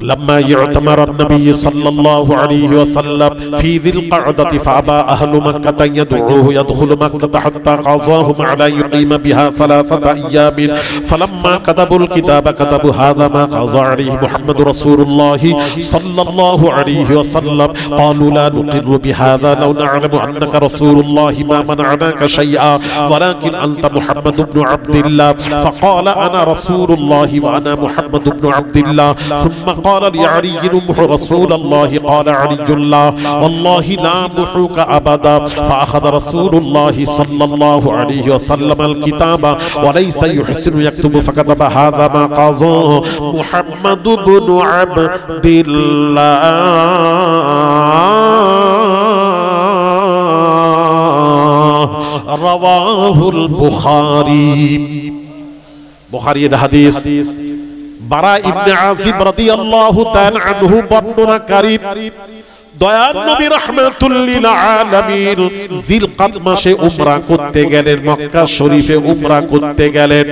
لما يعتمر النبي صلى الله عليه وسلم في ذي القعدة فأبى أهل مكة يدعوه يدخل مكة حتى قاضاهم على يقيم بها 3 أيام فلما كتبوا الكتاب كتبوا هذا ما قضى عليه محمد رسول الله صلى الله عليه وسلم قالوا لا نقر بهذا لو نعلم أنك رسول الله ما منعناك شيئا ولكن أنت محمد بن عبد الله فقال أنا رسول الله وأنا محمد بن عبد الله ثم قال لعلي نمح رسول الله قال علي الله والله لا نمحك أبدا فأخذ رسول الله صلى الله عليه وسلم الكتاب وليس يحسن يكتب فكتب هذا ما قضاه محمد بن عبد الله رواه البخاري বুখারী এর হাদিস বারা ইবনে আজিব রাদিয়াল্লাহু তাআলা আনহু বর্ণনাকারী দয়ার নবী রাহমাতুল লিল আলামিন জিলকাদ মাসে উমরা করতে গেলেন মক্কা শরীফে উমরা করতে গেলেন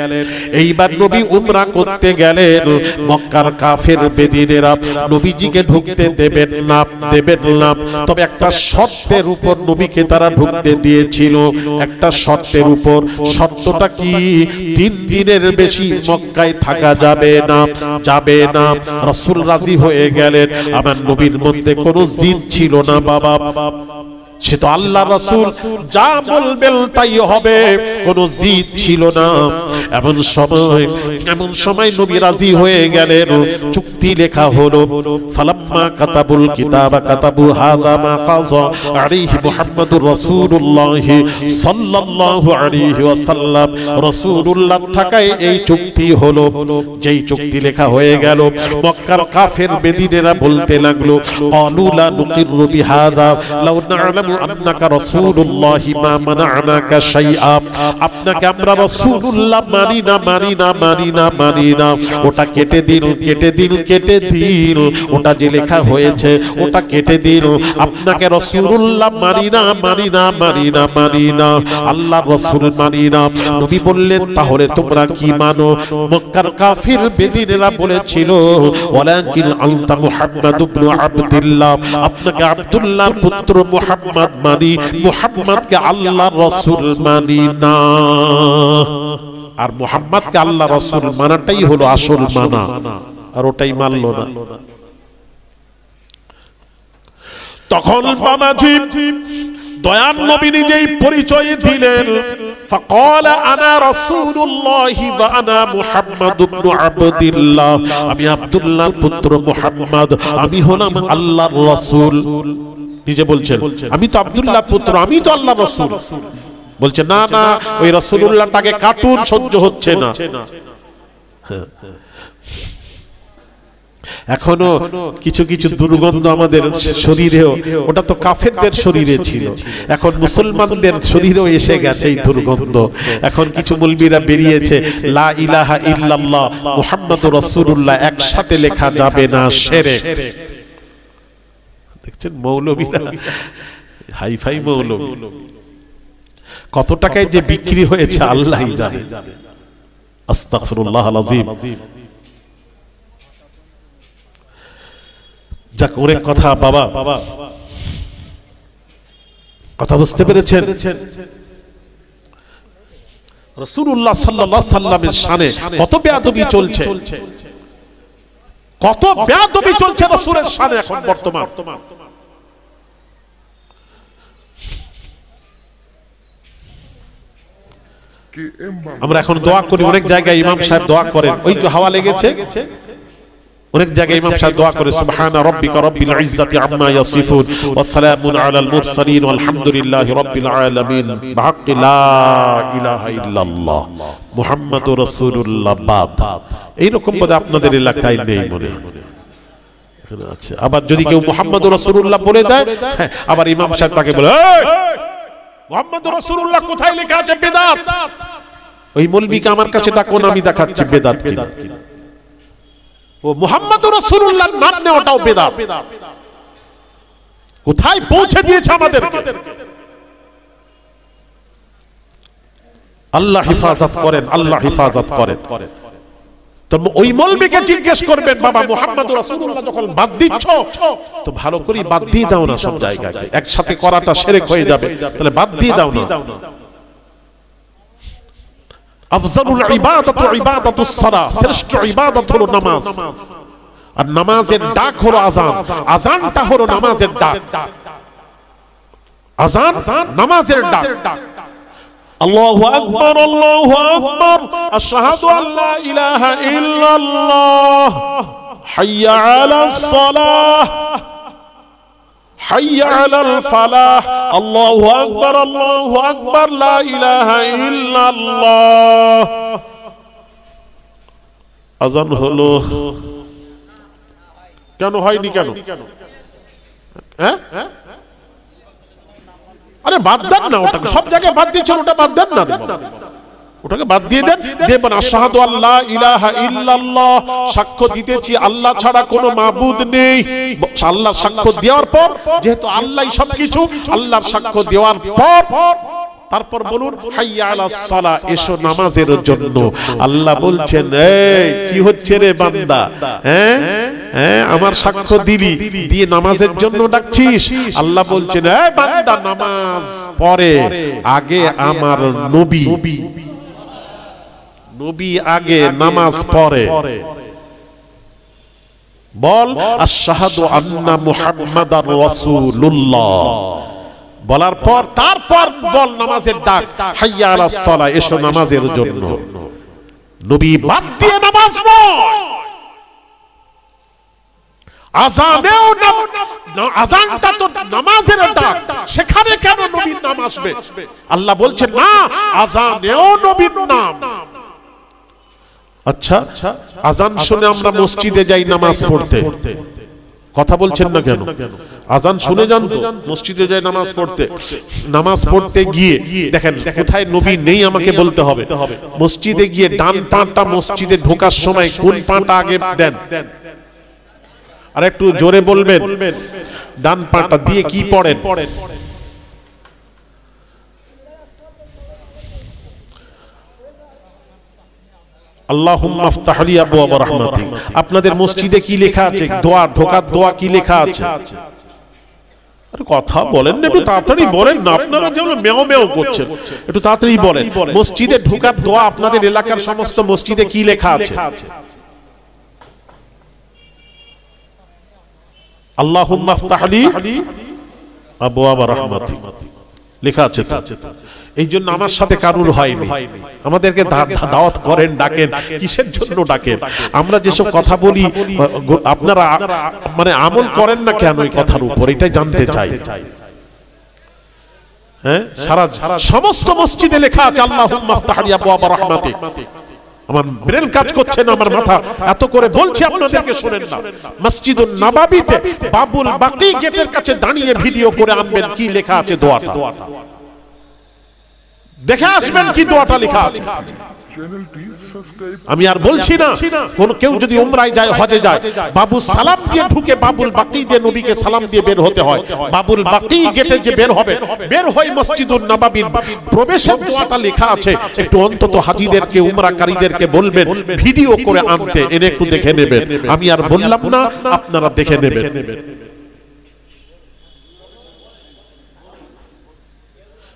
এইবার নবী উমরা করতে গেলেন মক্কার কাফের বেদিনেরা নবীজিকে ঢুকতে দেবেন না তবে একটা শর্তের উপর নবীকে তারা ঢুকতে দিয়েছিল একটা শর্তের উপর শর্তটা কি 3 দিনের বেশি মক্কায় থাকা যাবে না রাসূল রাজি হয়ে গেলেন আমার নবীর মধ্যে কোনো ছিল না বাবা সে তো আল্লাহ রাসূল যা বলবেন তাই হবে কোনো জিদ ছিল না এমন সময় নবী রাজি হয়ে গেলেন চুক্তি লেখা হলো ফালাম্মা কাতাবুল কিতাবা কাতাবু হাযা মা কাযা আলাইহি মুহাম্মাদুর রাসূলুল্লাহ সাল্লাল্লাহু আলাইহি ওয়াসাল্লাম রাসূলুল্লাহ থাকায় এই চুক্তি হলো যেই চুক্তি লেখা হয়ে গেল মক্কার কাফের বেদিনেরা বলতে লাগলো ক্বালু লা নুকিরু বিহাযা লাউ না'লামু আন্নাকা রাসূলুল্লাহি মা মানা'নাকা শাইআ আপনাকে আমরা রাসূলুল্লাহ মানি না ওটা কেটে দিল ওটা যে লেখা হয়েছে ওটা কেটে দিল আপনাকে রাসূলুল্লাহ মানি না আল্লাহর রাসূল মানি না নবী বললেন তাহলে তোমরা কি মানো মক্কার কাফির বেদিনেরা বলেছিল ওয়ালাকিন আনতা মুহাম্মাদ ইবনে আব্দুল্লাহ আপনাকে আব্দুল্লাহর পুত্র মুহাম্মদ মানি মুহাম্মদকে আল্লাহর রাসূল মানি না আর মুহাম্মদকে আল্লাহর রাসূল মানাটাই হলো আসল মানা আর ওটাই মানলো না তখন বাবাজি দয়ার নবী নিজেই পরিচয় দিলেন فقال انا رسول الله وانا محمد بن عبد الله আমি আব্দুল্লাহর পুত্র মুহাম্মদ আমি হলাম আল্লাহর রাসূল নিজে বলছেন আমি তো আব্দুল্লাহর পুত্র আমি তো আল্লাহর রাসূল বলছে না ওই রাসূলুল্লাহটাকে কাটুন সহ্য হচ্ছে না এখনো কিছু দুর্গন্ধ আমাদের শরীরেও ওটা তো কাফেরদের শরীরে ছিল এখন মুসলমানদের শরীরেও এসে গেছে এই দুর্গন্ধ এখন কিছু মুলবিরা বেরিয়েছে লা ইলাহা ইল্লাল্লাহ মুহাম্মাদুর রাসূলুল্লাহ একসাথে লেখা যাবে না শিরক দেখছেন মৌলবীরা হাইফাই মৌলবী কত টাকায় যে বিক্রি হয়েছে আল্লাহই জানে আস্তাগফিরুল্লাহ আল-আযীম যাক ওরে কথা বাবা কথা বুঝতে পেরেছেন রাসূলুল্লাহ সাল্লাল্লাহু আলাইহি সাল্লামের শানে কত বেয়াদবি চলছে রাসূলের শানে এখন বর্তমান আমরা এখন দোয়া করি অনেক জায়গায় ইমাম সাহেব দোয়া করেন ওই যে হাওয়া লেগেছে অনেক জায়গায় ইমাম সাহেব দোয়া করে সুবহানা রাব্বিকা রাব্বিল ইজ্জাতি আম্মা ইয়াসিফুন ওয়া সালামুন আলাল মুরসালিন ওয়ালহামদুলিল্লাহি রাব্বিল আলামিন বিহাক্কি লা ইলাহা ইল্লাল্লাহ মুহাম্মাদুর রাসূলুল্লাহ বাদ এই রকম পদে আপনাদের এলাকায় নেই মনে আচ্ছা আবার যদি কেউ মুহাম্মাদুর রাসূলুল্লাহ বলে দেয় আবার ইমাম সাহেব তাকে বলে এই মুহাম্মাদুর রাসূলুল্লাহ কোথায় লেখা আছে বিদআত ওই মৌলবীকে আমার কাছে ডাকুন আমি দেখাচ্ছি বিদআত কি ও মুহাম্মাদুর রাসূলুল্লাহর নাম নেওয়াটাও বিদআত কোথায় পৌঁছে দিয়েছে আমাদেরকে আল্লাহ হেফাজত করেন তো ওই মৌলবীকে জিজ্ঞেস করবেন, বাবা মুহাম্মদুর রাসূলুল্লাহ যখন বাদ দিচ্ছ তো ভালো করে বাদ দিয়ে দাও না, সব জায়গায় একসাথে করাটা শিরক হয়ে যাবে, তাহলে বাদ দিয়ে দাও না। আফজালুল ইবাদাতু ইবাদাতুস সালাহ, শ্রেষ্ঠ ইবাদত হলো নামাজ, আর নামাজের ডাক হলো আযান, আযানটা হলো নামাজের ডাক, আযান নামাজের ডাক। আল্লাহু আকবার, আল্লাহু আকবার, আশহাদু আল্লা ইলাহা ইল্লাল্লাহ, হাইয়া আলাস সালাহ, হাইয়া আলাল ফালাহ, আল্লাহু আকবার, আল্লাহু আকবার, লা ইলাহা ইল্লাল্লাহ। আযান হলো, কেন হয়নি কেন? হ্যাঁ, আরে বাদ দেন না ওটাকে, সব জায়গায় বাদ দিচ্ছেন, ওটা বাদ দেন না, ওটাকে বাদ দিয়ে দেন। দেবেন আশহাদু আল্লা ইলাহা ইল্লাল্লাহ, সাক্ষ্য দিতেছি আল্লাহ ছাড়া কোনো মাবুদ নেই। আল্লাহ সাক্ষ্য দেওয়ার পর, যেহেতু আল্লাহই সবকিছু, আল্লাহর সাক্ষ্য দেওয়ার পর তারপর বলুন হাইয়া আলাস সালাহ, এসো নামাজের জন্য। আল্লাহ বলছেন, এই কি হচ্ছে রে বান্দা, হ্যাঁ হ্যাঁ আমার সাক্ষ্য দিলি, দিয়ে নামাজের জন্য ডাকছিস? আল্লাহ বলছেন, এই বান্দা নামাজ পড়ে, আগে আমার নবী, নবী আগে নামাজ পড়ে। বল আশহাদু আন্না মুহাম্মাদার রাসূলুল্লাহ, বলার পর তারপর বল নামাজের ডাক, হাইয়া আলাস সালাহ, এসো নামাজের জন্য। নবী বাদ দিয়ে নামাজ নয়, আযানেও আযানটা তো নামাজের ডাক, সেখানে কেন নবীর নাম আসবে? আল্লাহ বলছেন না, আযানেও নবীর নাম। আচ্ছা, আযান শুনে আমরা মসজিদে যাই নামাজ পড়তে, কথা বলছেন না কেন? আযান শুনে যান তো মসজিদে যায় নামাজ পড়তে। নামাজ পড়তে গিয়ে দেখেন কোথায় নবী নেই আমাকে বলতে হবে। মসজিদে গিয়ে ডান পাটা মসজিদে ঢোকার সময় কোন পাটা আগে দেন? আর একটু জোরে বলবেন, ডান পাটা দিয়ে কি পড়েন? আল্লাহুম্মা আফতাহ লি আবওয়াব রাহমাতিক। আপনাদের মসজিদে কি লেখা আছে? দোয়া, ঢোকার দোয়া কি লেখা আছে? আরে কথা বলেন না, একটু তাড়াতাড়ি বলেন না, আপনারা যেমন মেও মেও করছেন, একটু তাড়াতাড়ি বলেন। মসজিদে ঢোকার দোয়া আপনাদের এলাকার সমস্ত মসজিদে কি লেখা আছে? আল্লাহুম্মা আফতাহ লি আবওয়াব রাহমাতিক লেখা আছে তো। এই জন্য আমার সাথে কারুর হয়নি, আমাদেরকে দাওয়াত করেন, ডাকেন, কিসের জন্য ডাকেন? আমরা যেসব কথা বলি আপনারা মানে আমল করেন না কেন এই কথার উপর, এটাই জানতে চাই। হ্যাঁ, সারা সমস্ত মসজিদে লেখা আছে আল্লাহুম্মা আফতাহ লি আবওয়াব রাহমাতিক। আমার ব্রেন কাজ করছে না, আমার মাথা এত করে বলছি আপনাদেরকে শোনেন না। মসজিদুন নববীতে বাবুল বাকি গেটের কাছে দাঁড়িয়ে ভিডিও করে আনবেন কি লেখা আছে দোয়াটা, দেখে আসবেন কি দোয়াটা লেখা আছে। আমি আর বলছি না, কোন কেউ যদি উমরায় যায়, হজে যায়, বাবু সালাম দিয়ে ঢুকে বাবুল বাকি দিয়ে নবীকে সালাম দিয়ে বের হতে হয়। বাবুল বাকি গেটে যে বের হবে, বের হয়ে মসজিদুন নববীর প্রবেশের দোয়াটা লেখা আছে। একটু অন্তত হাজীদেরকে, উমরাকারীদেরকে বলবেন ভিডিও করে আনতে, এনে একটু দেখে নেবেন। আমি আর বললাম না, আপনারা দেখে নেবেন।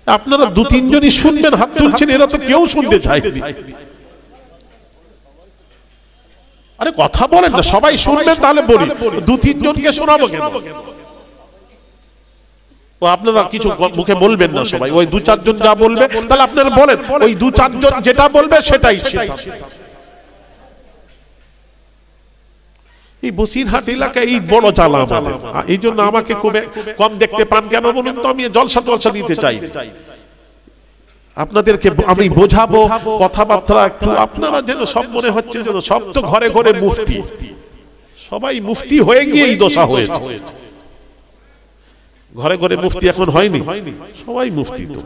আপনারা দু তিনজনই শুনবেন, হাত তুলছেন, এরা তো কেউ শুনতে চায়নি। আরে কথা বলেন না, সবাই শুনবেন তাহলে বলি, দু তিনজনকে শোনাবো কেন? ও আপনারা কিছু মুখে বলবেন না, সবাই ওই দু চারজন যা বলবে তাহলে আপনারা বলেন, ওই দু চারজন যেটা বলবে সেটাই। এই বসিরহাট এলাকায় এই বড় জ্বালা আমাদের, এই জন্য আমাকে খুব কম দেখতে পান কেন বলুন তো? আমি জলসা টলসা দিতে চাই, আপনাদেরকে আমি বোঝাবো কথাবার্তা একটু, আপনারা যেন সব মনে হচ্ছে যেন সব তো ঘরে ঘরে মুফতি, সবাই মুফতি হয়ে গিয়ে এই দশা হয়েছে। ঘরে ঘরে মুফতি এখন হয়নি, সবাই মুফতি, তো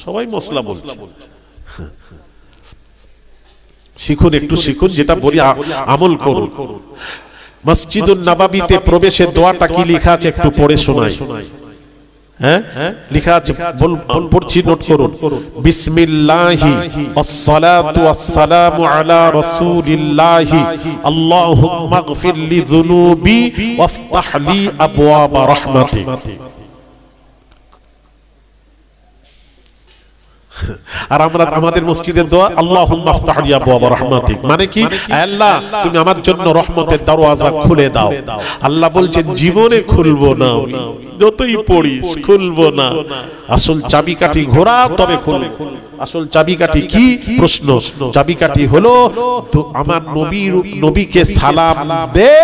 সবাই মশলা বলছে। শিখুন, একটু শিখুন, যেটা বলি আমল করুন। মসজিদুন নববীতে প্রবেশের দোয়াটা কি লেখা আছে একটু পড়ে শোনাই। হ্যাঁ লেখা আছে, পড়ছি, নোট করুন। বিসমিল্লাহি আসসালাতু ওয়াসসালামু আলা রাসূলিল্লাহি আল্লাহুম্মা গফির লি যুনুবি ওয়াফতাহ লি আবওয়াবা রাহমাতিক। আর আমরা আমাদের মসজিদের দোয়া আল্লাহুম্মা আফতাহ লি আবওয়াবা রাহমাতিক, মানে কি, আল্লাহ তুমি আমার জন্য রহমতের দরওয়াজা খুলে দাও। আল্লাহ বলছেন জীবনে খুলবো না, যতই পড়িস খুলবো না। আসল চাবিকাঠি ঘোরা, তবে খুলবো। আসল চাবিকাঠি কি? প্রশ্ন। চাবিকাঠি হলো আমার নবীকে সালাম দে,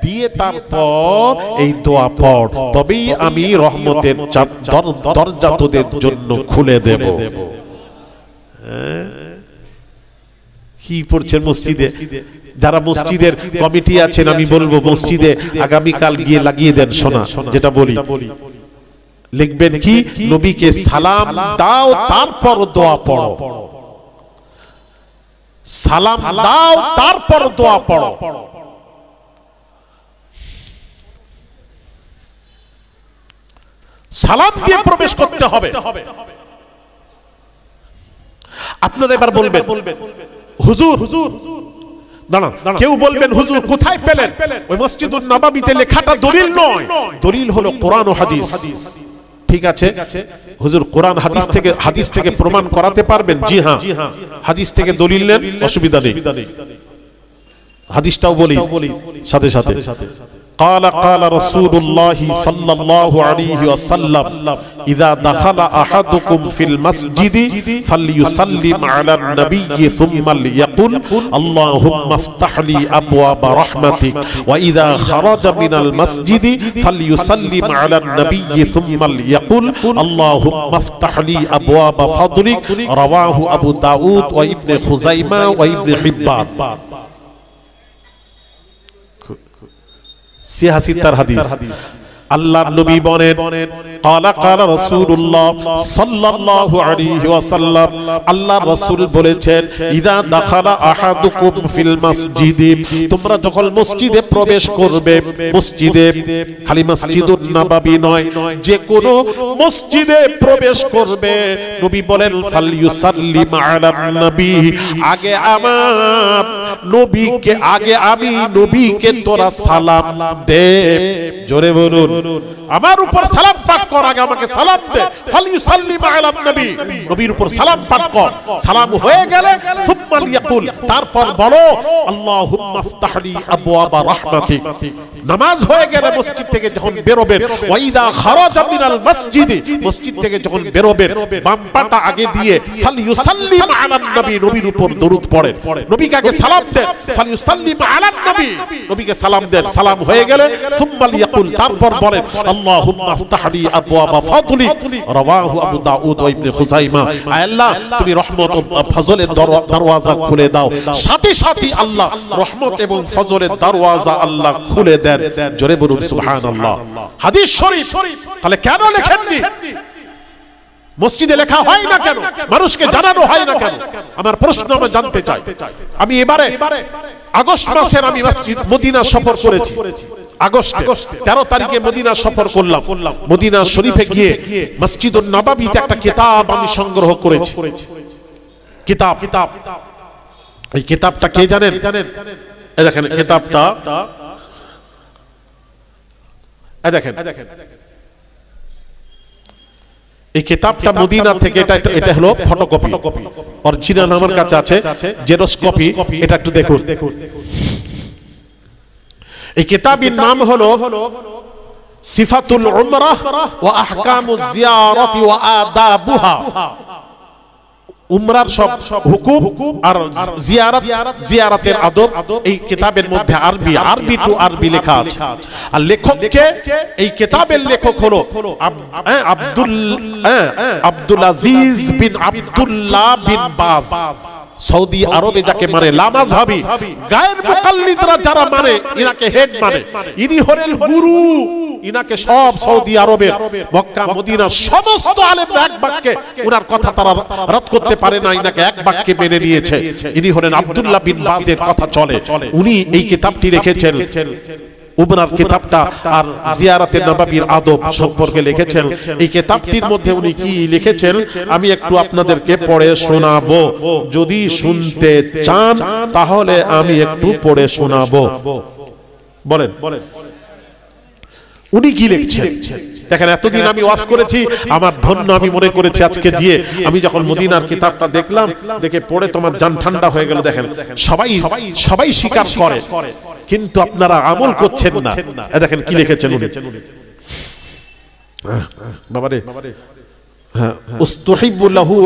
দিয়ে তারপর এই দোয়া পড়, তবেই আমি রহমতের দরজা তোদের জন্য খুলে দেব। কি পড়ছেন মসজিদে? যারা মসজিদের কমিটি আছেন, আমি বলবো মসজিদে আগামীকাল গিয়ে লাগিয়ে দেন শোনা, যেটা বলি। লিখবেন কি, নবীকে সালাম দাও তারপর দোয়া পড়ো, সালাম দাও তারপর দোয়া পড়ো। সালাম দিয়ে প্রবেশ করতে হবে। আপনারা এবার বলবেন হুজুর, দাঁড়ান, কেউ বলবেন হুজুর কোথায় পেলেন? ওই মসজিদুন নববীতে লেখাটা দলিল নয়, দলিল হলো কোরআন ও হাদিস। ঠিক আছে হুজুর, কোরআন হাদিস থেকে প্রমাণ করাতে পারবেন? জি হ্যাঁ, হাদিস থেকে দলিল নেন, অসুবিধা নেই। হাদিসটাও বলি সাথে সাথে। قال رسول الله صلى الله عليه وسلم إذا دخل أحدكم في المسجد فليسلم على النبي ثم ليقل اللهم افتح لي أبواب رحمتك وإذا خرج من المسجد فليسلم على النبي ثم ليقل اللهم افتح لي أبواب فضلك رواه أبو داود وابن خزيمة وابن حبان। সিহাসিতার হাদিস। আল্লাহর নবী বলেন ক্বালা রাসূলুল্লাহ সাল্লাল্লাহু আলাইহি ওয়াসাল্লাম, আল্লাহর রাসূল বলেছেন ইযা দাখালা আহাদুকুম ফিল মাসজিদি, তোমরা যখন মসজিদে প্রবেশ করবে, মসজিদে খালি মসজিদুন নববী নয়, যে কোনো মসজিদে প্রবেশ করবে, নবী বলেন ফালইউসাল্লিম আলান নবী, আগে আমার নবীকে, আগে আমি নবীকে তোরা সালাম দে। জোরে বলুন, আমার উপর সালাম পাঠ কর, আগে আমাকে সালাম দে। ফালইউসাল্লিম আলান নবী, নবীর উপর সালাম পাঠ কর। সালাম হয়ে গেলে সুম্মা লিয়াকুল, তারপর বলো আল্লাহুম্মা আফতাহ লি আবওয়াবা রাহমাতিক। নামাজ হয়ে গেলে মসজিদ থেকে যখন বেরোবেন, ওয়া ইযা খারাজা মিনাল মসজিদ, মসজিদ থেকে যখন বেরোবেন, বাম পাটা আগে দিয়ে ফালইউসাল্লিম আলান নবী, নবীর উপর দরুদ পড়েন, নবীকে আগে সালাম দেন। ফালইউসাল্লিম আলান নবী, নবীকে সালাম দেন। সালাম হয়ে গেলে সুম্মা লিয়াকুল, তারপর বলেন আল্লাহুম্মা আফতাহ লি আবওয়াবা ফাদলিক রাওয়াহু আবু দাউদ ওয়া ইবনে খুযাইমা। আয় আল্লাহ, তুমি রহমত ও ফজলের দরওয়াজা খুলে দাও। সাথে সাথে আল্লাহ রহমত এবং ফজলের দরওয়াজা আল্লাহ খুলে দেন। জোরে বলুন সুবহানাল্লাহ। হাদিস শরীফ। তাহলে কেন লেখেননি? মসজিদে লেখা হয় না কেন? মানুষকে জানানো হয় না কেন? আমার প্রশ্ন আমি জানতে চাই। আমি এবারে আগস্ট মাসের আমি মসজিদ মদিনা সফর করেছি। আগস্টে 13 তারিখে মদিনা সফর করলাম। মদিনা শরীফে গিয়ে মসজিদুন নববীতে একটা কিতাব আমি সংগ্রহ করেছি। কিতাব, এই কিতাবটা কে জানেন? এই দেখেন কিতাবটা, এই দেখেন এই কিতাবটা মদিনা থেকে, এটা হলো ফটোকপি, অরিজিনাল আমার কাছে আছে জেরক্স কপি। এটা একটু দেখুন। এই কিতাবের নাম হলো সিফাতুল উমরাহ ওয়া আহকামুজ জিয়ারাতি ওয়া আদাবুহা। উমরার সব হুকুম আর জিয়ারতের আদব এই কিতাবের মধ্যে আরবি টু আরবি লেখা আছে। আর লেখককে, এই কিতাবের লেখক হলো আব্দুল আজিজ বিন আব্দুল্লাহ বিন বাজ। সৌদি আরবে যাকে মানে লামাযহাবি গায়ের মুকাল্লিদরা যারা মানে, ইনাকে হেড মানে, ইনি হলেন গুরু। ইনাকে সব সৌদি আরবের মক্কা মদিনা সমস্ত আলেমরা এক বাক্যে, ওনার কথা তারা রদ করতে পারে না, ইনাকে এক বাক্যে মেনে নিয়েছে। ইনি হলেন আব্দুল্লাহ বিন বাজের কথা চলে। উনি এই কিতাবটি রেখেছেন। উমরার কিতাবটা আর জিয়ারাতে নববীর আদব সম্পর্কে লিখেছেন। এই কিতাবটির মধ্যে উনি কি লিখেছেন আমি একটু আপনাদেরকে পড়ে শোনাবো, যদি শুনতে চান তাহলে আমি একটু পড়ে শোনাবো। বলেন উনি কি লিখছেন। দেখেন এতদিন আমি ওয়াজ করেছি, আমার ধন্য আমি মনে করেছি আজকে দিয়ে আমি যখন মদিনার কিতাবটা দেখলাম, দেখে পড়ে তোমার জান ঠান্ডা হয়ে গেল। দেখেন সবাই সবাই স্বীকার করে, কিন্তু আপনারা আমল করছেন না। দেখেন কি লিখেছেন উনি। বাবারে উস্তুহিব্বু লাহু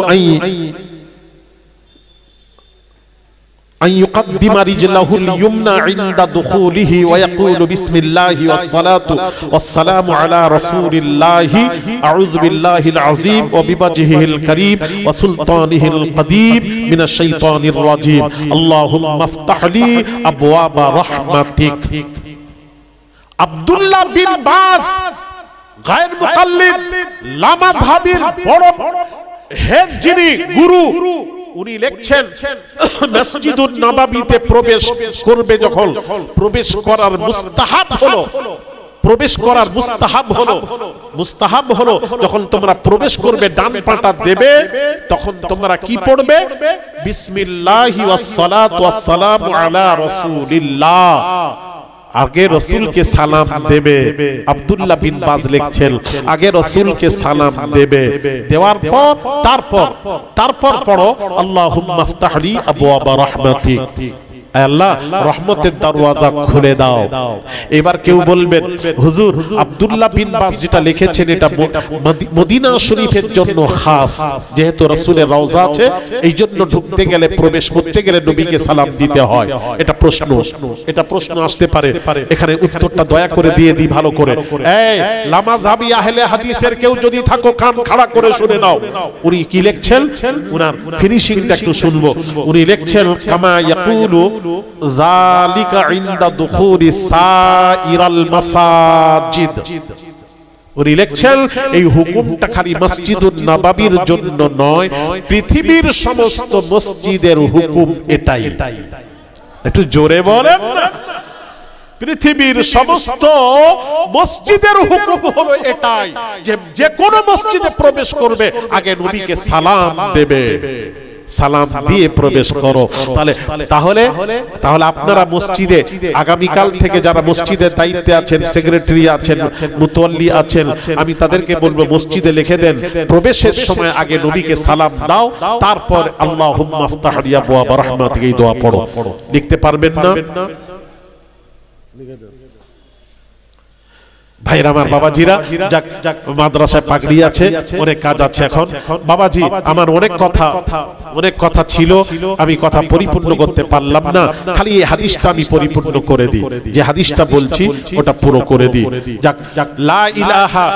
أن يقدم رجله اليمنى عند دخوله ويقول بسم الله والصلاة والسلام على رسول الله أعوذ بالله العظيم وبوجهه الكريم وسلطانه القديم من الشيطان الرجيم اللهم افتح لي أبواب رحمتك। আব্দুল্লাহ বিন বাজ গায়ের মুকাল্লিদ লা মাযহাবের বড় হেড যিনি গুরু, উনি লিখছেন মসজিদুন নববীতে প্রবেশ করবে যখন প্রবেশ করার মুস্তাহাব হলো যখন তোমরা প্রবেশ করবে ডান পাটা দেবে, তখন তোমরা কি পড়বে? বিসমিল্লাহি ওয়াস সালাতু ওয়াস সালামু আলা রাসূলিল্লাহ। আগে রসুলকে সালাম দেবে। আব্দুল্লাহ বিন বাজ লিখছেন আগে রসুলকে সালাম দেবে, দেওয়ার পর তারপর পড়ো আল্লাহুম্মা ইফতাহ লি আবওয়াবা রাহমাতিক। আল্লাহ রহমতের দরওয়াজা খুলে দাও। এবার কেউ বলবেন হুজুর আব্দুল্লাহ বিন বাজ যেটা লিখেছেন এটা মদিনা শরীফের জন্য খাস, যেহেতু রাসূলের রওজা আছে এই জন্য ঢুকতে গেলে প্রবেশ করতে গেলে নবীকে সালাম দিতে হয়। এটা প্রশ্ন আসতে পারে, এখানে উত্তরটা দয়া করে দিয়ে দিই ভালো করে। এই লামাযহাবি আহলে হাদিসের কেউ যদি থাকো কান খাড়া করে শুনে নাও। উনি কি লিখছেন, উনার ফিনিশিংটা একটু শুনবো। উনি লিখছেন কামা ইয়াকুলু যালিকা ইনদা দুখুলি সাইরাল মাসাজিদ। উনি লিখছেন এই হুকুমটা খালি মসজিদুন নববীর জন্য নয়, পৃথিবীর সমস্ত মসজিদের হুকুম এটাই। একটু জোরে বলেন না। পৃথিবীর সমস্ত মসজিদের হুকুম হলো এটাই যে যে কোন মসজিদে প্রবেশ করবে আগে নবীকে সালাম দেবে, সালাম দিয়ে প্রবেশ করো। তাহলে আপনারা মসজিদে আগামীকাল থেকে যারা মসজিদের দায়িত্বে আছেন, সেক্রেটারি আছেন, মুতওয়াল্লি আছেন, আমি তাদেরকে বলবো মসজিদে লিখে দেন প্রবেশের সময় আগে নবীকে সালাম দাও, তারপর আল্লাহুম্মা ইফতাহ লি আবওয়াবা রাহমাতিক এই দোয়া পড়ো। লিখতে পারবেন না? ভাইরা আমার, বাবাজিরা যাক মাদ্রাসায় পাগড়ি আছে, অনেক কাজ আছে এখন। বাবাজি আমার অনেক কথা ছিল, আমি কথা পরিপূর্ণ করতে পারলাম না, খালি এই হাদিসটা আমি পরিপূর্ণ করে দিই। যে হাদিসটা বলছি ওটা পুরো করে দিই। যাক লা ইলাহা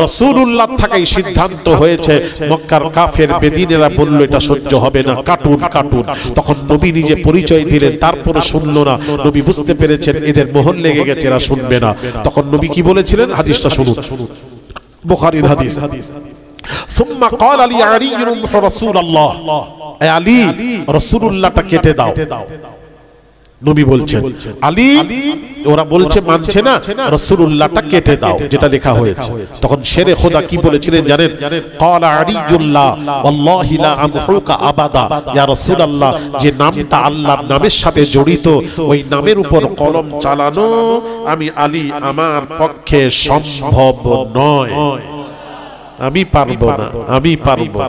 রাসূলুল্লাহ থাকাই সিদ্ধান্ত হয়েছে। মক্কার কাফের বেদিনেরা বলল এটা সহ্য হবে না, কাটুন। তখন নবী নিজে পরিচয় দিলেন, তারপরে শুনলো না। নবী বুঝতে পেরেছেন এদের মোহর লেগে গেছে, এরা শুনবে না। তখন নবী কি বলেছিলেন হাদিসটা শুনুন, বুখারীর হাদিস। সুম্মা ক্বালা লি আলী রাসূলুল্লাহ, আলী রাসূলুল্লাহটা কেটে দাও। নবী বলছেন আলী, ওরা বলছে মানছে না, রাসূলুল্লাহটা কেটে দাও যেটা লেখা হয়েছে। তখন শেরে খোদা কি বলেছিলেন জানেন? ক্বালা আলীউল্লাহ ওয়াল্লাহি লা আমহুকা আবাদা ইয়া রাসূলুল্লাহ, যে নামটা আল্লাহর নামের সাথে জড়িত ওই নামের উপর কলম চালানো আমি আলী আমার পক্ষে সম্ভব নয়, আমি পারবো না।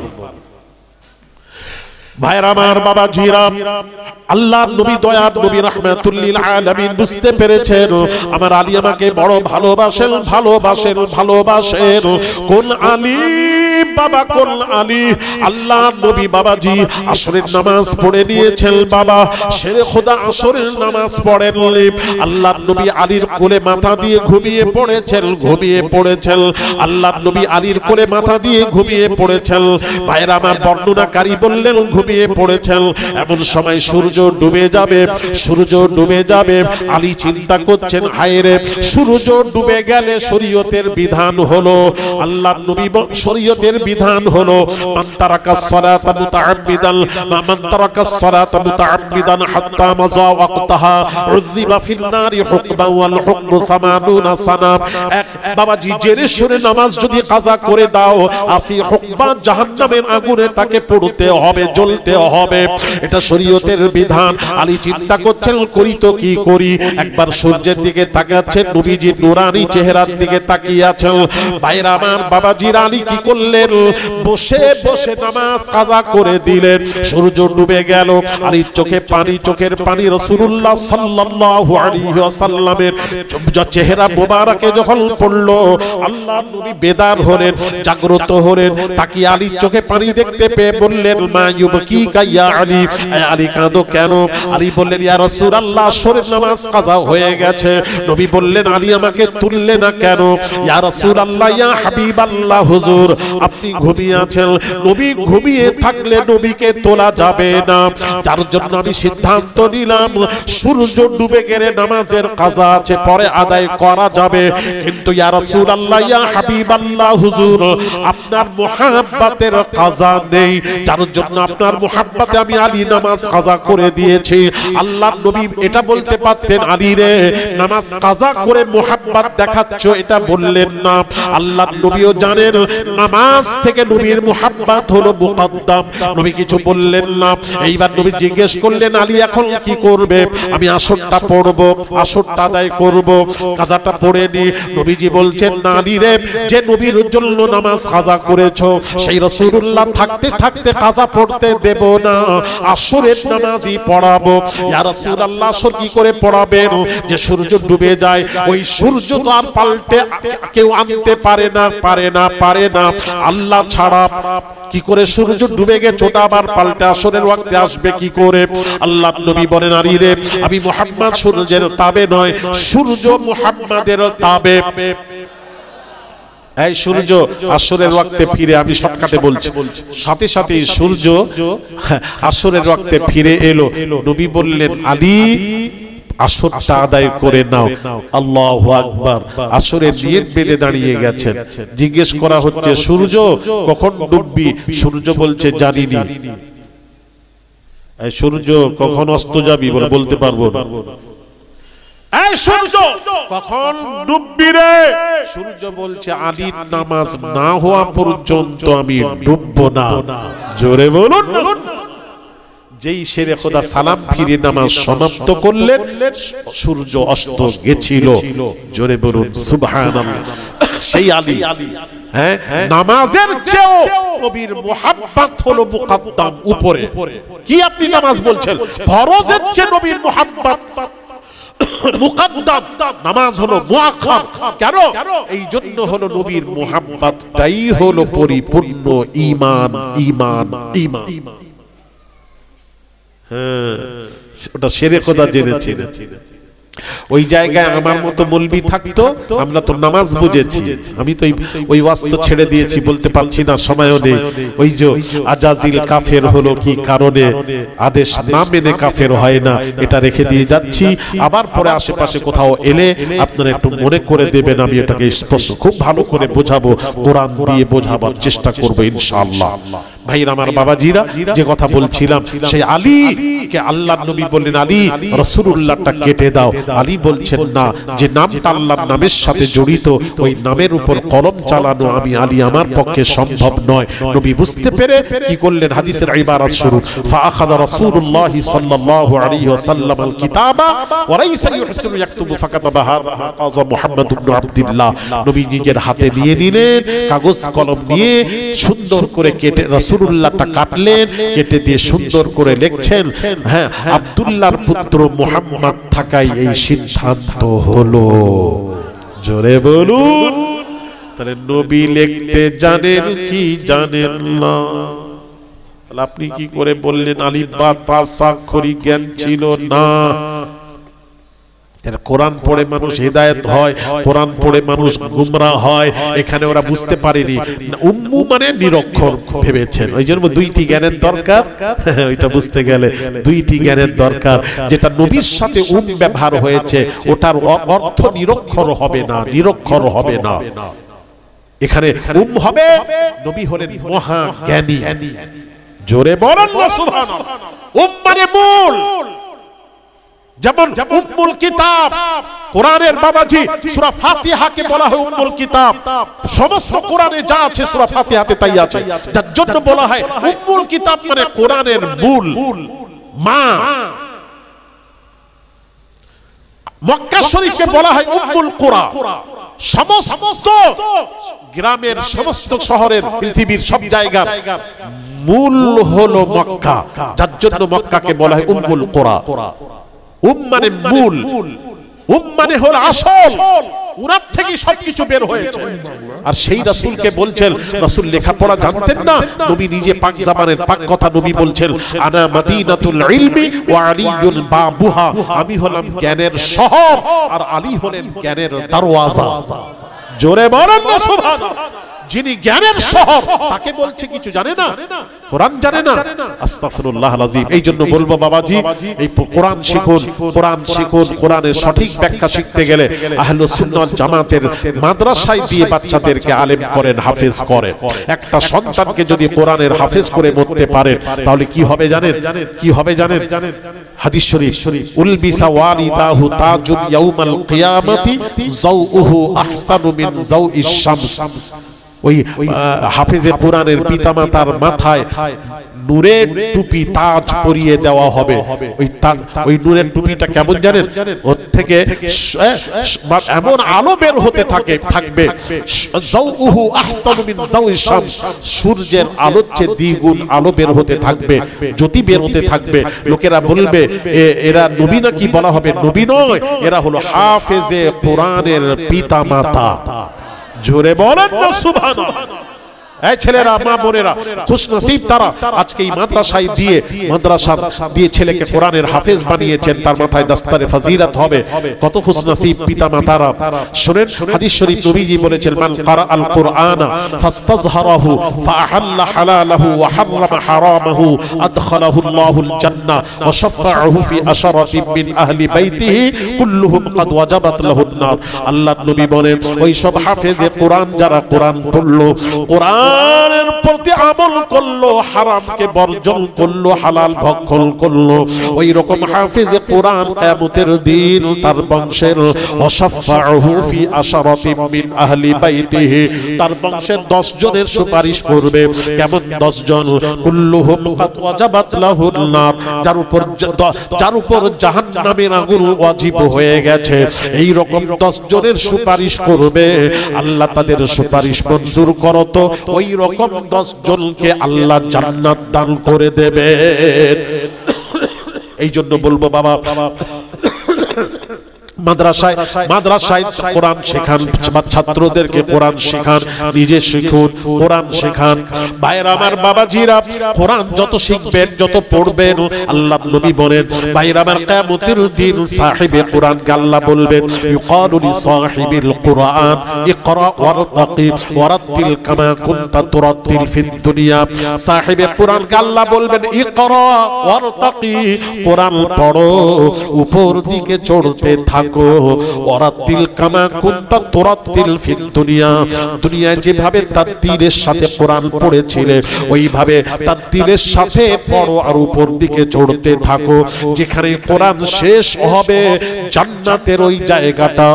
ভাইরা আমার, বাবাজিরা, আল্লাহর নবী দয়ার নবী রাহমাতুল লিল আলামিন বুঝতে পেরেছেন আমার আলী আমাকে বড় ভালোবাসেন। কোন আলী বাবা, কোন আলী? আল্লাহর নবী বাবাজি আসরের নামাজ পড়ে নিয়েছেন। বাবা শেরে খোদা আসরের নামাজ পড়েন। আল্লাহর নবী আলীর কোলে মাথা দিয়ে ঘুমিয়ে পড়েছেন। আল্লাহর নবী আলীর কোলে মাথা দিয়ে ঘুমিয়ে পড়েছেন। ভাইরা আমার, বর্ণনাকারী বললেন ঘুমিয়ে পড়েছেন। এমন সময় সূর্য ডুবে যাবে। আলী চিন্তা করছেন হায় রে, সূর্য ডুবে গেলে শরীয়তের বিধান হলো, আল্লাহর নবী শরীয়তের বিধান হলো মান তারাকাস সালাতা মুতাআম্মিদান মান তারাকাস সালাতা মুতাআম্মিদান হাত্তা মাজা ওয়াক্তাহা উযিবা ফিন নারি হুকমান ওয়াল হুকমু 80 সানা। এক বাবাজি জেনে শুনে নামাজ যদি কাজা করে দাও 80 হুকমান জাহান্নামের আগুনে তাকে পড়তে হবে, জ্বলতে হবে। এটা শরীয়তের বিধান। আলী চিন্তা করছেন করি তো কি করি। একবার সূর্যের দিকে তাকাচ্ছেন, নবীজি নুরানি চেহারার দিকে তাকিয়ে আছেন। ভাইরা আমার, বাবাজির আলী কি করলেন? বসে বসে নামাজ কাজা করে দিলেন। সূর্য ডুবে গেল, আলীর চোখে পানি, চোখের পানি রাসূলুল্লাহ সাল্লাল্লাহু আলাইহি ওয়াসাল্লামের চেহারা মোবারকে যখন পড়লো, আল্লাহর নবী বেদার হলেন, জাগ্রত হলেন। তাকি আলীর চোখে পানি দেখতে পেয়ে বললেন মা ইউবকিকা ইয়া আলী, আলী কাঁদো কেন? আলী বললেন ইয়া রাসূলুল্লাহ আসরের নামাজ কাজা হয়ে গেছে। নবী বললেন আলী আমাকে তুললে না কেন? ইয়া রাসূলুল্লাহ ইয়া হাবিবাল্লাহ হুজুর আপনি ঘুমিয়ে আছেন। নবী ঘুমিয়ে থাকলে নবীকে তোলা যাবে না, যার জন্য আমি সিদ্ধান্ত নিলাম সূর্য ডুবে গেলে নামাজের কাজা আছে, পরে আদায় করা যাবে। কিন্তু ইয়া রাসূলুল্লাহ ইয়া হাবিবাল্লাহ হুজুর আপনার মুহাব্বতের কাজা নেই, যার জন্য আপনার মুহাব্বতে আমি আলী নামাজ কাজা করে দিয়েছি। আল্লাহর নবী এটা বলতে পারতেন আলী রে নামাজ কাজা করে মুহাব্বত দেখাচ্ছ, এটা বললেন না। আল্লাহর নবীও জানেন নামাজ থেকে নবীর মুহাব্বত হলো মুকদ্দম। নবী কিছু বললেন না। এইবার নবী জিজ্ঞেস করলেন আলী এখন কি করবে? আমি আসরটা পড়ব, আসরটা আদায় করব, কাজাটা পড়ে নি। নবীজি বলছেন না আলী রে, যে নবীর জন্য নামাজ কাজা করেছো সেই রাসূলুল্লাহ থাকতে থাকতে কাজা পড়তে দেব না, আসরের নামাজই পড়াবো। ইয়া রাসূলুল্লাহ আসর কি করে পড়াবেন? যে সূর্য ডুবে যায়, ওই সূর্য তো আর পাল্টে কেউ আনতে পারে না, পারে না, পারে না আল্লাহ ছাড়া। কি করে সূর্য ডুবে গেছে ওটা আবার পাল্টে আসরের ওয়াক্তে আসবে কি করে? আল্লাহর নবী বলেন আলী রে আমি মুহাম্মদ সূর্যের তাবে নয়, সূর্য মুহাম্মাদের তাবে। এই সূর্য আসরের ওয়াক্তে ফিরে, আমি শর্টকাটে বলছি, সাথে সাথে সূর্য আসরের ওয়াক্তে ফিরে এলো। নবী বললেন আলী আসরটা আদায় করে নাও। আল্লাহু আকবার। আসরের নিয়ত বেঁধে দাঁড়িয়ে গেছেন। জিজ্ঞেস করা হচ্ছে সূর্য কখন ডুববি? সূর্য বলছে জানিনি। এই সূর্য কখন অস্ত যাবি বলতে পারবো না। এই সূর্য কখন ডুববি রে? সূর্য বলছে আলীর নামাজ না হওয়া পর্যন্ত আমি ডুববো না। জোরে বলুন। যেই শেরে খোদা সালাম ফিরে নামাজ সমাপ্ত করলেন, সূর্য অস্ত গেছিল। জোরে বলুন সুবহানাল্লাহ। সেই আলী নামাজের চেয়েও নবীর মুহাব্বত হলো মুকদ্দম, উপরে। কি আপনি নামাজ বলছেন? ফরজের চেয়ে নবীর মুহাব্বত মুকদ্দম, নামাজ হলো মুআক্খার। কেন? এই জন্য হলো নবীর মুহাব্বতটাই হলো পরিপূর্ণ ঈমান, ঈমান, ঈমান। ওটা শেরে খোদা জেনেছিল। ওই জায়গায় আমার মতো মৌলবি থাকতো, আমরা তো নামাজ বুঝেছি। আমি তো ওই ওয়াজ ছেড়ে দিয়েছি, বলতে পারছি না, সময়ও নেই। ওই যে আজাজিল কাফের হলো কি কারণে, আদেশ না মেনে কাফের হয় না, এটা রেখে দিয়ে যাচ্ছি। আবার পরে আশেপাশে কোথাও এলে আপনারা একটু মনে করে দেবেন, আমি এটাকে স্পষ্ট খুব ভালো করে বোঝাবো, কোরআন দিয়ে বোঝাবার চেষ্টা করবো ইনশাআল্লাহ। ভাইরা আমার, বাবাজিরা, যে কথা বলছিলাম, সেই আলী কে আল্লাহর নবী বললেন আলী রাসূলুল্লাহটা কেটে দাও। আলী বলছেন না, যে নামটা আল্লাহর নামের সাথে জড়িত ওই নামের উপর কলম চালানো আমি আলী আমার পক্ষে সম্ভব নয়। নবী বুঝতে পেরে কি করলেন? হাদিসের ইবারত শুরু, ফাআখাযা রাসূলুল্লাহ সাল্লাল্লাহু আলাইহি ওয়াসাল্লাম আল কিতাবা ওয়া লাইসা ইউহসিনু ইয়াকতুবু ফাকাতাবা হাযা মুহাম্মদ ইবনে আব্দুল্লাহ। নবী নিজের হাতে নিয়ে নিলেন, কাগজ কলম নিয়ে সুন্দর করে কেটে রাসূলুল্লাহটা কাটলেন, কেটে দিয়ে সুন্দর করে লিখছেন, হ্যাঁ আব্দুল্লাহর পুত্র মুহাম্মদ থাকাই এই সিদ্ধান্ত হলো। জোরে বলুন। তাহলে নবী লিখতে জানেন কি জানেন না? আপনি কি করে বললেন আলিফ বা তা স্বাক্ষরী জ্ঞান ছিল না? কোরআন পড়ে মানুষ হেদায়েত হয়, কোরআন পড়ে মানুষ গুমরাহ হয়। এখানে ওরা বুঝতে পারেনি, উম্মু মানে নিরক্ষর ভেবেছেন। ওই জন্য দুইটি জ্ঞানের দরকার। ওইটা বুঝতে গেলে দুইটি জ্ঞানের দরকার। যেটা নবীর সাথে ব্যবহার হয়েছে ওটার অর্থ নিরক্ষর হবে না, নিরক্ষর হবে না। এখানে হবে, নবী হলেন মহা জ্ঞানী। জোরে বলেন না সুবহানাল্লাহ। মানে মূল, যেমন উম্মুল কিতাব কোরআনের বাবাজি সূরা ফাতিহাকে বলা হয় উম্মুল কিতাব। সমস্ত কোরআনে যা আছে সূরা ফাতিহাতে তাই আছে, যার জন্য বলা হয় উম্মুল কিতাব, মানে কোরআনের মূল মা। মক্কা শরীফকে বলা হয় উম্মুল কুরা। সমস্ত গ্রামের, সমস্ত শহরের, পৃথিবীর সব জায়গার মূল হলো মক্কা, যার জন্য মক্কাকে বলা হয় উম্মুল কুরা। মানে মূল, মানে হলো আসল, উনার থেকে সবকিছু বের হয়েছে। আর সেই রাসূলকে বলছেন, রাসূল লেখাপড়া জানতেন না, নবী নিজে পাক জাবানের পাক কথা নবী বলছেন, আনা মাদিনাতুল ইলমি ওয়া আলিয়ুল বাবুহা, আমি হলাম জ্ঞানের শহর আর আলী হলেন জ্ঞানের দরওয়াজা। জোরে বলেন না সুবহানাল্লাহ। যিনি জ্ঞানের শহর তাকে বলছে কিছু জানে না, কোরআন জানে না। আস্তাগফিরুল্লাহল আযীম। এই জন্য বলবো বাবাজি, এই কোরআন শিখুন, কোরআন শিখুন। কোরআনের সঠিক ব্যাখ্যা শিখতে গেলে আহলুস সুন্নাহ ওয়াল জামাতের মাদ্রাসায় দিয়ে বাচ্চাদেরকে আলেম করেন, হাফেজ করেন। একটা সন্তানকে যদি কোরআনের হাফেজ করে মরতে পারেন, তাহলে কি হবে জানেন? কি হবে জানেন? হাদিস শরীফ, উলবিসা ওয়ালিদাহু তাজুন ইয়াউমাল কিয়ামাতি যাউহু আহসানু মিন যাউইশ শামস। ওই হাফেজে কোরআনের পিতামাতার মাথায় নূরের টুপি, তাজ পরিয়ে দেওয়া হবে। ওই নূরের টুপিটা কেমন জানেন? ওর থেকে এমন আলো বের হতে থাকবে, যাউহু আহসানু মিন যাউইশ শামস, সূর্যের আলোর চেয়ে দ্বিগুণ আলো বের হতে থাকবে, জ্যোতি বের হতে থাকবে। লোকেরা বলবে এরা নবী নাকি? বলা হবে নবী নয়, এরা হলো হাফেজে কোরআনের পিতামাতা। জোরে বলেন না সুবহানাল্লাহ। এই ছেলেরা, মা বোনেরা, খুশনসিব তারা আজকে এই মাদ্রাসায় দিয়ে ছেলেকে কোরআনের হাফেজ বানিয়েছেন, তার মাথায় দাস্তারে ফাজিলাত হবে। কত খুশনসিব পিতা মাতারা। শুনেন হাদিস শরীফ, নবীজি বলেছেন, মান ক্বারা আল কুরআনা ফাস্তাযহারাহু ফাআহাল্লা হালালাহু ওয়া হাররামা হারামাহু আদখালাহু আল্লাহুল জান্নাহ ওয়া শাফাআহু ফি আশরাতিন মিন আহলি বাইতিহি কুল্লুহুম ক্বাদ ওয়াজাবাত লাহুন নার। আল্লাহর নবী বলেন, ওই সব হাফেজে কোরআন যারা কোরআন পড়লো, কোরআনের প্রতি আমল করলো, হারামকে বর্জন করলো, হালাল ভক্ষণ করলো, ওই রকম হাফেজে কোরআন কিয়ামতের দিন তার বংশের ওয়াশাফাউহু ফি আশরাতিন মিন আহলি বাইতিহি, তার বংশের 10 জনের সুপারিশ করবে। কেমন 10 জন? কুল্লুহুম ক্বাদ ওয়াজাবাত লাহুন নার, যার উপর জাহান্নামের আগুন ওয়াজিব হয়ে গেছে, এই রকম 10 জনের সুপারিশ করবে। আল্লাহ তাদের সুপারিশ মঞ্জুর করো তো ওই রকম 10 জনকে আল্লাহ জান্নাত দান করে দেবে। এই জন্য বলবো বাবা, মাদ্রাসায় কোরআন শেখান, ছাত্রদেরকে কোরআন শেখান, নিজে শিখুন, কোরআন শেখান। ভাইরা আমার, বাবাজিরা, কোরআন যত শিখবেন, যত পড়বেন, আল্লাহ নবী বলেন, ভাইরা আমার, কিয়ামতের দিন সাহিবে কোরআনকে আল্লাহ বলবেন, ইউকালু লি সাহিবিল কোরআন ইকরা ওয়ারতাকি ওয়ারাতিল কামা কুনতা তুরাতিল ফিদ দুনিয়া। সাহিবে কোরআনকে আল্লাহ বলবেন, ইকরা ওয়ারতাকি, কোরআন পড়ো, উপর দিকে চড়তে থাকো, ওয়ারাতিল কামা কুনতা তুরাতিল ফিদ দুনিয়া। দুনিয়ায় যেভাবে তারতিলের সাথে কোরআন পড়েছিলে, ওইভাবে তারতিলের সাথে পড়ো আর উপর দিকে চড়তে থাকো। যেখানে কোরআন শেষ হবে, জান্নাতের ওই জায়গাটা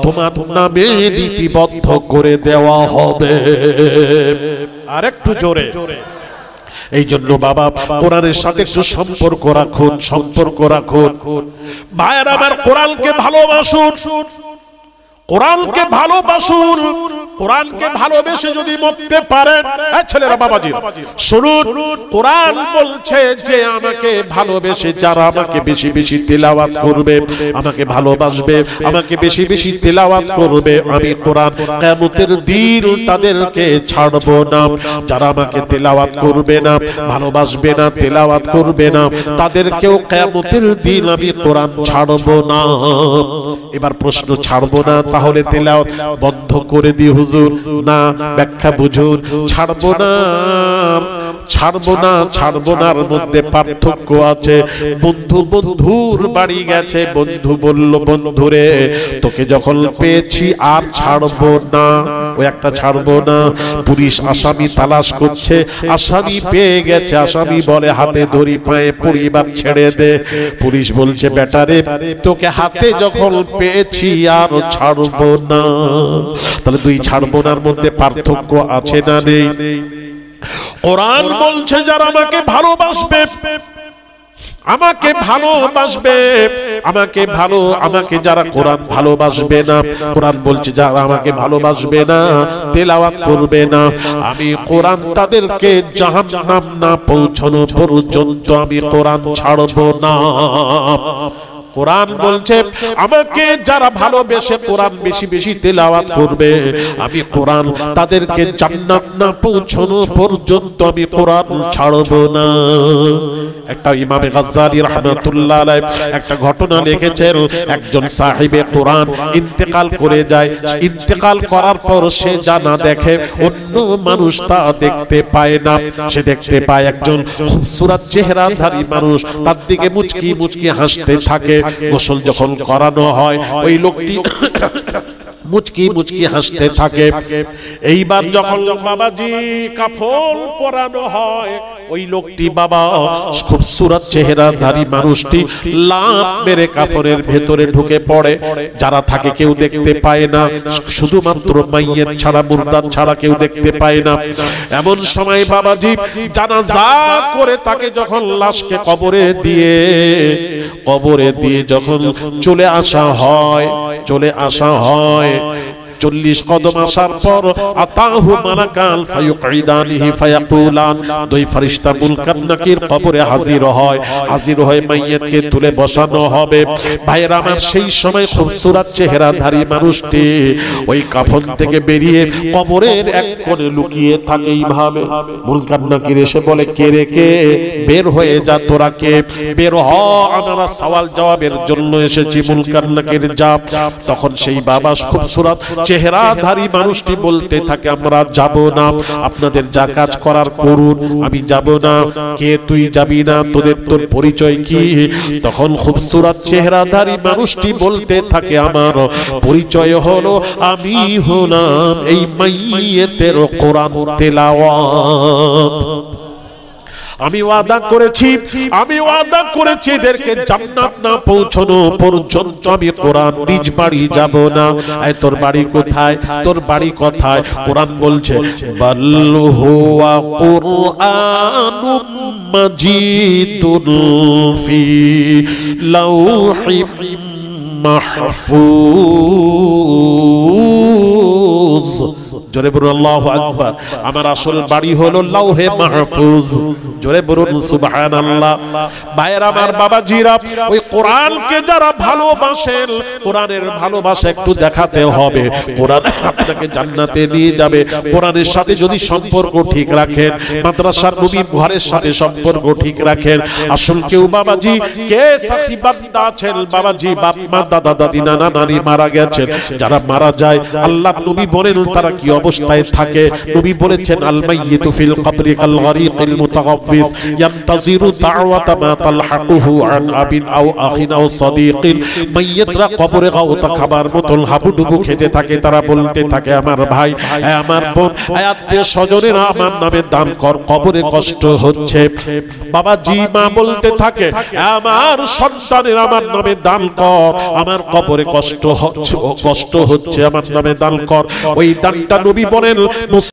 তোমার নামে লিপিবদ্ধ করে দেওয়া হবে। আরেকটু জোরে। এই জন্য বাবা, কোরআনের সাথে একটু সম্পর্ক রাখুন, সম্পর্ক রাখুন। ভাইরা আমার, কোরআনকে ভালোবাসুন, কোরআনকে ভালোবাসুন। কোরআনকে ভালোবেসে যদি মরতে পারেন, ছেলেরা, বাবাজি শুনুন, কোরআন বলছে যে আমাকে ভালোবেসে যারা আমাকে বেশি বেশি তেলাওয়াত করবে, আমাকে ভালোবাসবে, আমাকে বেশি বেশি তেলাওয়াত করবে, আমি কোরআন কিয়ামতের দিন তাদেরকে ছাড়বো না। যারা আমাকে তেলাওয়াত করবে না, ভালোবাসবে না, তেলাওয়াত করবে না, তাদেরকেও কিয়ামতের দিন আমি কোরআন ছাড়বো না। এবার প্রশ্ন, ছাড়বো না তাহলে তেলাওয়াত বন্ধ করে দিই হুজুর? না, ব্যাখ্যা বুঝুন। ছাড়বো না, ছাড়বো না, ছাড়বো নার মধ্যে পার্থক্য আছে। বন্ধুর বাড়ি গেছে, বন্ধু বলল, বন্ধুরে তোকে যখন পেয়েছি আর ছাড়বো না, ওই একটা ছাড়বো না। পুলিশ আসামি তালাশ করছে, আসামি পেয়ে গেছে, আসামি বলে হাতে ধরি পায়ে পরিবার ছেড়ে দে। পুলিশ বলছে বেটারে তোকে হাতে যখন পেয়েছি আর ছাড়বো না। তাহলে দুই ছাড়বো নার মধ্যে পার্থক্য আছে না নেই? কোরআন বলছে যারা আমাকে ভালোবাসবে, আমাকে ভালোবাসবে, আমাকে যারা কোরআন ভালোবাসবে না, কোরআন বলছে যারা আমাকে ভালোবাসবে না, তেলাওয়াত করবে না, আমি কোরআন তাদেরকে জাহান্নাম না পৌঁছানো পর্যন্ত আমি কোরআন ছাড়বো না। কোরআন বলছে আমাকে যারা ভালোবেসে কোরআন বেশি বেশি তেলাওয়াত করবে, আমি কোরআন তাদেরকে জান্নাত না পৌঁছানো পর্যন্ত আমি কোরআন ছাড়ব না। একটা ইমামে গাজ্জালি রাহমাতুল্লাহ আলাইহি একটা ঘটনা লিখেছেন। একজন সাহিবে কোরআন ইন্তেকাল করে যায়, ইন্তেকাল করার পর সে জানা দেখে অন্য মানুষ তা দেখতে পায় না। সে দেখতে পায় একজন খুবসুরত চেহারাধারী মানুষ তার দিকে মুচকি মুচকি হাসতে থাকে। গোসল যখন করানো হয় ওই লোকটি মুচকি মুচকি হাসতে থাকে। এইবার যখন বাবাজি কাফন পরানো হয়, ওই লোকটি বাবা খুবসুরত চেহারাধারী মানুষটি লাফ মেরে কাফনের ভেতরে ঢুকে পড়ে। যারা থাকে কেউ দেখতে পায় না, শুধুমাত্র মাইয়িত ছাড়া, মুর্দাদ ছাড়া কেউ দেখতে পায় না। এমন সময় বাবাজি জানাজা করে তাকে যখন লাশকে কবরে দিয়ে যখন চলে আসা হয় 40 কদম আসার পর আতাহু মালাকাল ফায়ুকঈদানিহি ফায়াকুলান, দুই ফেরেশতা মুনকার নাকির কবরে হাজির হয় মাইয়িতকে তুলে বসানো হবে। ভাইরা আমার, সেই সময় খুবসুরত চেহারাধারী মানুষটি ওই কাফন থেকে বেরিয়ে কবরের এক কোণে লুকিয়ে থাকে। এইভাবে মুনকার নাকির এসে বলে কে রে কে, বের হয়ে যা, তোরা কে, বের হ, আমরা সওয়াল জবাবের জন্য এসেছি। মুনকার নাকির যা। তখন সেই বাবা খুবসুরত চেহারাধারী মানুষটি বলতে থাকে আমরা যাব না, আপনাদের যা কাজ করার করুন, আমি যাব না। কে তুই যাবি না, তোর পরিচয় কি? তখন খুবসুরত চেহারাধারী মানুষটি বলতে থাকে আমার পরিচয় হলো আমি হলাম এই মাইয়িতের কোরআন তেলাওয়াত। আমি ওয়াদা করেছি এদেরকে জান্নাত না পৌঁছানো পর্যন্ত আমি কোরআন নিজ বাড়ি যাব না। তোর বাড়ি কোথায়? কোরআন বলছে বাল হুয়া কুরআনুম মাজিদুন ফি লাউহিম মাহফুজ। জোরে বলুন আল্লাহু আকবার। আমার আসল বাড়ি হলো লাউহে মাহফুজ। জোরে বলুন সুবহানাল্লাহ। ভাইয়ের আমার, বাবাজিরা, ওই কোরআনকে যারা ভালোবাসেন, কোরআনের ভালোবাসা একটু দেখাতে হবে। কোরআন আপনাকে জান্নাতে নিয়ে যাবে। কোরআনের সাথে যদি সম্পর্ক ঠিক রাখেন, মাদ্রাসার নবী ঘরের সাথে সম্পর্ক ঠিক রাখেন। আসল কেউ বাবাজি কে সাথী বান্দা আছেন, বাবাজি বাপ মা দাদা দাদি নানা নানি মারা গেছেন, যারা মারা যায় আল্লাহ নবী বলেন তারা কি অবস্থায় থাকে। নবী বলেছেন আল মাইয়িতু ফিল কবরি কাল গরিকিল মুতাগাফফিস ইয়ান্তাজিরু দাওয়াতা মা তালহাকুহু আন আবিন আও আখিন আও সাদিকিন। মাইয়িতরা কবরে গাওতা খাবার মতন হাবুডুবু খেতে থাকে। তারা বলতে থাকে আমার ভাই, আমার বোন, আত্মীয় স্বজনেরা আমার নামে দান কর, কবরে কষ্ট হচ্ছে। বাবাজি মা বলতে থাকে আমার সন্তানের আমার নামে দান কর, আমার কবরে কষ্ট হচ্ছে, আমার নামে দান কর। ওই দানটা নবী বলেন